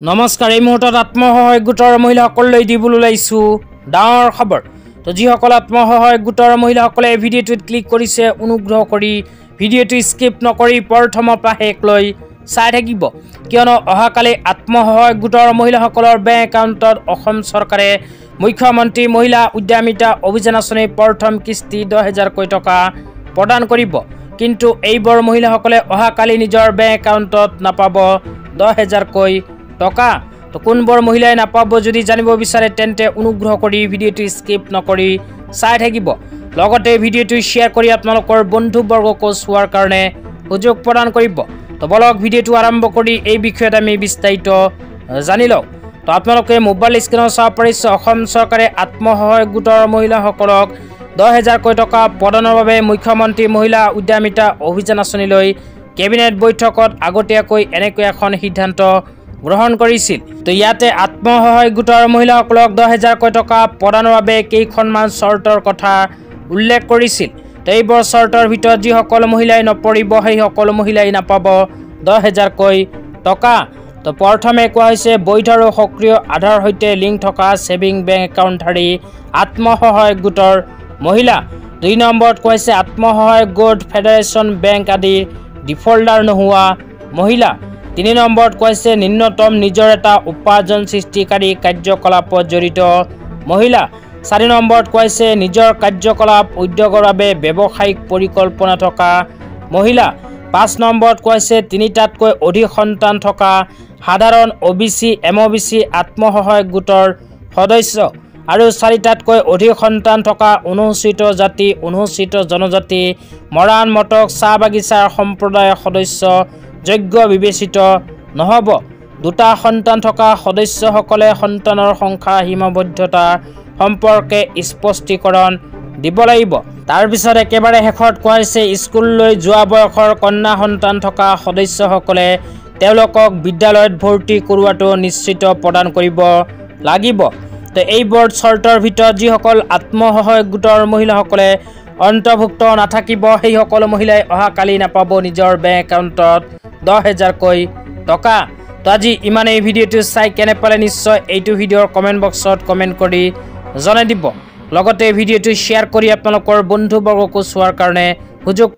নমস্কাৰ এই মুহূৰ্তত আত্মসহায়ক গোটৰ মহিলাসকললৈ দিবলৈ ওলাইছো ডাঙৰ খবৰ। তো যিসকল আত্মসহায়ক গোটৰ মহিলাসকলে ভিডিঅ'টোত ক্লিক কৰিছে অনুগ্ৰহ কৰি ভিডিঅ'টো স্কিপ নকৰি প্ৰথমৰ পৰা শেষলৈ চাই থাকিব, কিয়নো অহাকালি আত্মসহায়ক গোটৰ মহিলাসকলৰ বেংক একাউণ্টত অসম চৰকাৰে মুখ্যমন্ত্ৰী মহিলা উদ্যমিতা অভিযান আঁচনিৰ প্ৰথম কিস্তি 10,000 টকা প্ৰদান কৰিব। কিন্তু এইবোৰ মহিলাসকলে অহাকালি নিজৰ বেংক একাউণ্টত নাপাব 10,000 টকা। তো কোনবোৰ মহিলাই নাপাব যদি জানিব বিচাৰে তেন্তে অনুগ্ৰহ কৰি ভিডিঅ'টো স্কিপ নকৰি চাই থাকিব, লগতে ভিডিঅ'টো শ্বেয়াৰ কৰি আপোনালোকৰ বন্ধুবৰ্গকো চোৱাৰ কাৰণে সুযোগ প্ৰদান কৰিব। তো বলক ভিডিঅ'টো আৰম্ভ কৰি এই বিষয়ত আমি বিস্তাৰিত জানি লওঁ। তো আপোনালোকে মোবাইল স্ক্ৰীনত চাব পাৰিছে অসম চৰকাৰে আত্মসহায়ক গোটৰ মহিলাসকলক 10,000 টকা প্ৰদানৰ বাবে মুখ্যমন্ত্ৰী মহিলা উদ্যমিতা অভিযান আঁচনিলৈ কেবিনেট বৈঠকত আগতীয়াকৈ এনেকৈ এখন সিদ্ধান্ত গ্ৰহণ কৰিছিল। তো ইয়াতে আত্মসহায়ক গোটৰ মহিলাসকলক 10,000 টকা প্ৰদানৰ বাবে কেইখনমান চৰ্তৰ কথা উল্লেখ কৰিছিল। তো এইবোৰ চৰ্তৰ ভিতৰত যিসকল মহিলাই নপৰিব সেই সকলো মহিলাই নাপাব 10,000 টকা। তো প্ৰথমে কোৱা হৈছে বৈধ আৰু সক্ৰিয় আধাৰ সৈতে লিংক থকা ছেভিং বেংক একাউণ্টধাৰী আত্মসহায়ক গোটৰ মহিলা। 2 নম্বৰত কোৱা হৈছে আত্মসহায়ক গোট ফেডাৰেশ্যন বেংক আদিৰ ডিফল্টাৰ নোহোৱা মহিলা। 3 নম্বৰত কোৱা হৈছে ন্যূনতম নিজৰ এটা উপাৰ্জন সৃষ্টিকাৰী কাৰ্যকলাপত জড়িত মহিলা। 4 নম্বৰত কোৱা হৈছে নিজৰ কাৰ্যকলাপ উদ্যোগৰ বাবে ব্যৱসায়িক পৰিকল্পনা থকা মহিলা। 5 নম্বৰত কোৱা হৈছে 3টাতকৈ অধিক সন্তান থকা সাধাৰণ OBC MOBC আত্মসহায়ক গোটৰ সদস্য আৰু 4টাতকৈ অধিক সন্তান থকা অনুসূচিত জাতি অনুসূচিত জনজাতি মৰাণ মটক চাহ বাগিচাৰ সম্প্ৰদায়ৰ সদস্য যোগ্য বিবেচিত নহ'ব। 2টা সন্তান থকা সদস্যসকলে সন্তানৰ সংখ্যা সীমাবদ্ধতা সম্পৰ্কে স্পষ্টীকৰণ দিব লাগিব। তাৰপিছত একেবাৰে শেষত কোৱা হৈছে স্কুললৈ যোৱা বয়সৰ কন্যা সন্তান থকা সদস্যসকলে তেওঁলোকক বিদ্যালয়ত ভৰ্তি কৰোৱাটো নিশ্চিত প্ৰদান কৰিব লাগিব। তো এইবোৰ চৰ্তৰ ভিতৰত যিসকল আত্মসহায়ক গোটৰ মহিলাসকলে অন্তৰ্ভুক্ত নাথাকিব সেই সকলো মহিলাই অহাকালি নাপাব নিজৰ বেংক একাউণ্টত 10,000 টকা। তো আজি ইমানেই। ভিডিঅ'টো চাই কেনে পালে নিশ্চয় এইটো ভিডিঅ'ৰ কমেণ্ট বক্সত কমেণ্ট কৰি জনাই দিব, লগতে ভিডিঅ'টো শ্বেয়াৰ কৰি আপোনালোকৰ বন্ধুবৰ্গকো চোৱাৰ কাৰণে সুযোগ